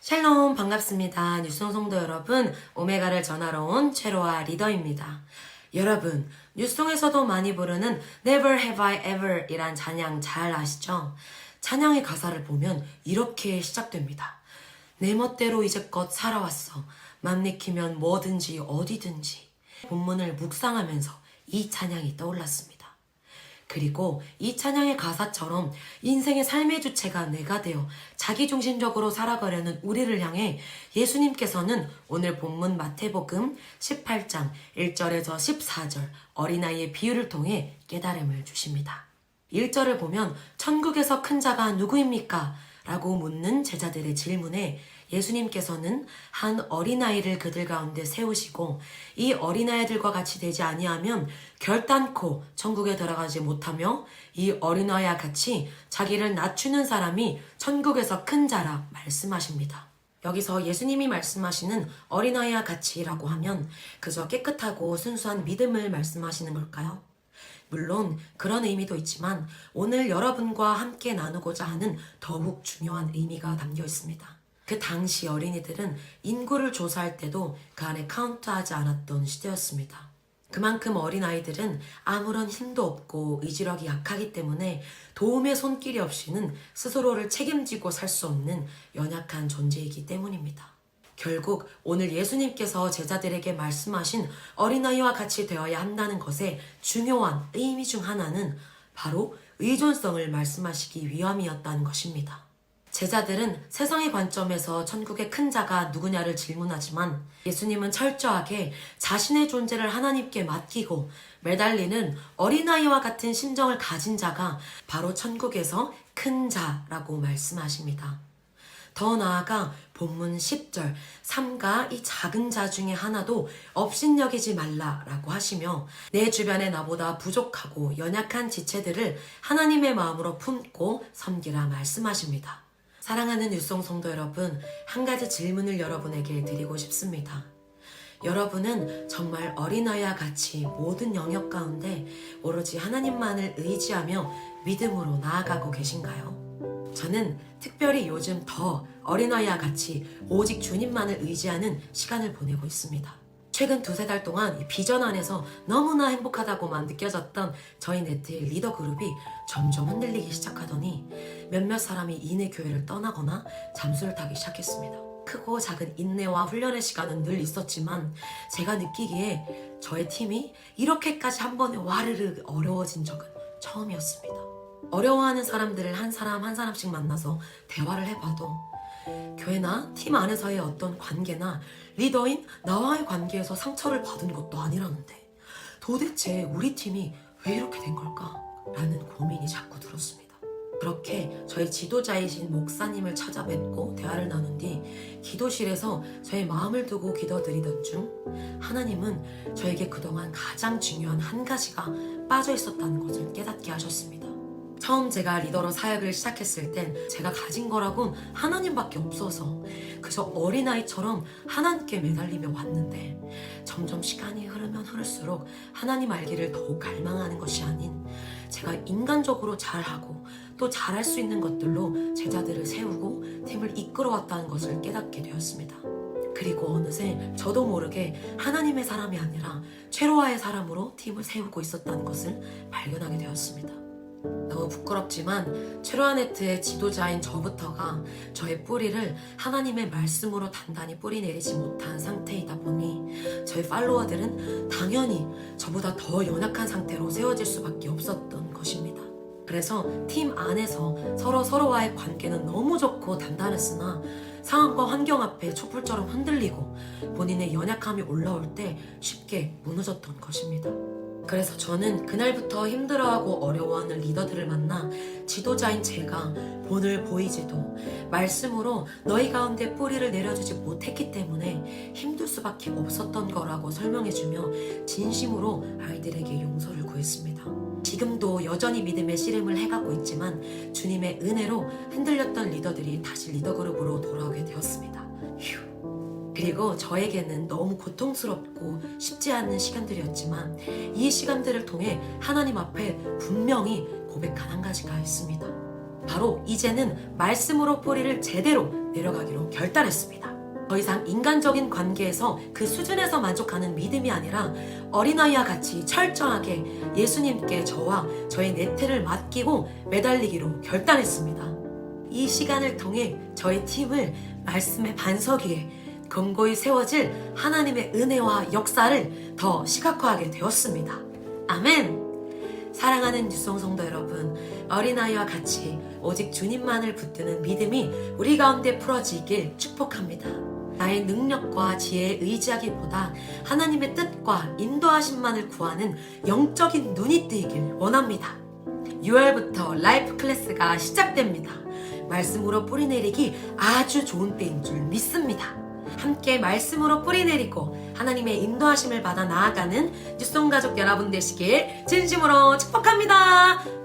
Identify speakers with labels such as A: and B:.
A: 샬롬 반갑습니다. 뉴스송 성도 여러분, 오메가를 전하러 온 최로아 리더입니다. 여러분, 뉴스송에서도 많이 부르는 Never Have I Ever 이란 찬양 잘 아시죠? 찬양의 가사를 보면 이렇게 시작됩니다. 내 멋대로 이제껏 살아왔어. 맘 내키면 뭐든지 어디든지. 본문을 묵상하면서 이 찬양이 떠올랐습니다. 그리고 이 찬양의 가사처럼 인생의 삶의 주체가 내가 되어 자기중심적으로 살아가려는 우리를 향해 예수님께서는 오늘 본문 마태복음 18장 1절에서 14절 어린아이의 비유를 통해 깨달음을 주십니다. 1절을 보면 천국에서 큰 자가 누구입니까? 라고 묻는 제자들의 질문에 예수님께서는 한 어린아이를 그들 가운데 세우시고 이 어린아이들과 같이 되지 아니하면 결단코 천국에 들어가지 못하며 이 어린아이와 같이 자기를 낮추는 사람이 천국에서 큰 자라 말씀하십니다. 여기서 예수님이 말씀하시는 어린아이와 같이라고 하면 그저 깨끗하고 순수한 믿음을 말씀하시는 걸까요? 물론 그런 의미도 있지만 오늘 여러분과 함께 나누고자 하는 더욱 중요한 의미가 담겨 있습니다. 그 당시 어린이들은 인구를 조사할 때도 그 안에 카운트하지 않았던 시대였습니다. 그만큼 어린아이들은 아무런 힘도 없고 의지력이 약하기 때문에 도움의 손길이 없이는 스스로를 책임지고 살 수 없는 연약한 존재이기 때문입니다. 결국 오늘 예수님께서 제자들에게 말씀하신 어린아이와 같이 되어야 한다는 것의 중요한 의미 중 하나는 바로 의존성을 말씀하시기 위함이었다는 것입니다. 제자들은 세상의 관점에서 천국의 큰 자가 누구냐를 질문하지만 예수님은 철저하게 자신의 존재를 하나님께 맡기고 매달리는 어린아이와 같은 심정을 가진 자가 바로 천국에서 큰 자라고 말씀하십니다. 더 나아가 본문 10절 삼가 이 작은 자 중에 하나도 업신여기지 말라라고 하시며 내 주변에 나보다 부족하고 연약한 지체들을 하나님의 마음으로 품고 섬기라 말씀하십니다. 사랑하는 뉴스송 성도 여러분, 한 가지 질문을 여러분에게 드리고 싶습니다. 여러분은 정말 어린아이와 같이 모든 영역 가운데 오로지 하나님만을 의지하며 믿음으로 나아가고 계신가요? 저는 특별히 요즘 더 어린아이와 같이 오직 주님만을 의지하는 시간을 보내고 있습니다. 최근 2-3달 동안 이 비전 안에서 너무나 행복하다고만 느껴졌던 저희 네트의 리더 그룹이 점점 흔들리기 시작하더니 몇몇 사람이 이내 교회를 떠나거나 잠수를 타기 시작했습니다. 크고 작은 인내와 훈련의 시간은 늘 있었지만 제가 느끼기에 저의 팀이 이렇게까지 한 번에 와르르 어려워진 적은 처음이었습니다. 어려워하는 사람들을 한 사람 한 사람씩 만나서 대화를 해봐도 교회나 팀 안에서의 어떤 관계나 리더인 나와의 관계에서 상처를 받은 것도 아니라는데 도대체 우리 팀이 왜 이렇게 된 걸까? 라는 고민이 자꾸 들었습니다. 그렇게 저희 지도자이신 목사님을 찾아뵙고 대화를 나눈 뒤 기도실에서 저의 마음을 두고 기도드리던 중 하나님은 저에게 그동안 가장 중요한 한 가지가 빠져 있었다는 것을 깨닫게 하셨습니다. 처음 제가 리더로 사역을 시작했을 땐 제가 가진 거라곤 하나님밖에 없어서 그저 어린아이처럼 하나님께 매달리며 왔는데 점점 시간이 흐르면 흐를수록 하나님 알기를 더욱 갈망하는 것이 아닌 제가 인간적으로 잘하고 또 잘할 수 있는 것들로 제자들을 세우고 팀을 이끌어왔다는 것을 깨닫게 되었습니다. 그리고 어느새 저도 모르게 하나님의 사람이 아니라 최로아의 사람으로 팀을 세우고 있었다는 것을 발견하게 되었습니다. 너무 부끄럽지만 최로아네트의 지도자인 저부터가 저의 뿌리를 하나님의 말씀으로 단단히 뿌리 내리지 못한 상태이다 보니 저희 팔로워들은 당연히 저보다 더 연약한 상태로 세워질 수밖에 없었던 것입니다. 그래서 팀 안에서 서로와의 관계는 너무 좋고 단단했으나 상황과 환경 앞에 촛불처럼 흔들리고 본인의 연약함이 올라올 때 쉽게 무너졌던 것입니다. 그래서 저는 그날부터 힘들어하고 어려워하는 리더들을 만나 지도자인 제가 본을 보이지도 말씀으로 너희 가운데 뿌리를 내려주지 못했기 때문에 힘들 수밖에 없었던 거라고 설명해주며 진심으로 아이들에게 용서를 구했습니다. 지금도 여전히 믿음의 씨름을 해가고 있지만 주님의 은혜로 흔들렸던 리더들이 다시 리더그룹으로 돌아오게 되었습니다. 휴. 그리고 저에게는 너무 고통스럽고 쉽지 않은 시간들이었지만 이 시간들을 통해 하나님 앞에 분명히 고백한 한 가지가 있습니다. 바로 이제는 말씀으로 뿌리를 제대로 내려가기로 결단했습니다. 더 이상 인간적인 관계에서 그 수준에서 만족하는 믿음이 아니라 어린아이와 같이 철저하게 예수님께 저와 저의 내태를 맡기고 매달리기로 결단했습니다. 이 시간을 통해 저희 팀을 말씀의 반석 위에 견고히 세워질 하나님의 은혜와 역사를 더 시각화하게 되었습니다. 아멘! 사랑하는 유성성도 여러분, 어린아이와 같이 오직 주님만을 붙드는 믿음이 우리 가운데 풀어지길 축복합니다. 나의 능력과 지혜에 의지하기보다 하나님의 뜻과 인도하심만을 구하는 영적인 눈이 뜨이길 원합니다. 6월부터 라이프 클래스가 시작됩니다. 말씀으로 뿌리내리기 아주 좋은 때인 줄 믿습니다. 함께 말씀으로 뿌리내리고 하나님의 인도하심을 받아 나아가는 뉴송 가족 여러분 되시길 진심으로 축복합니다.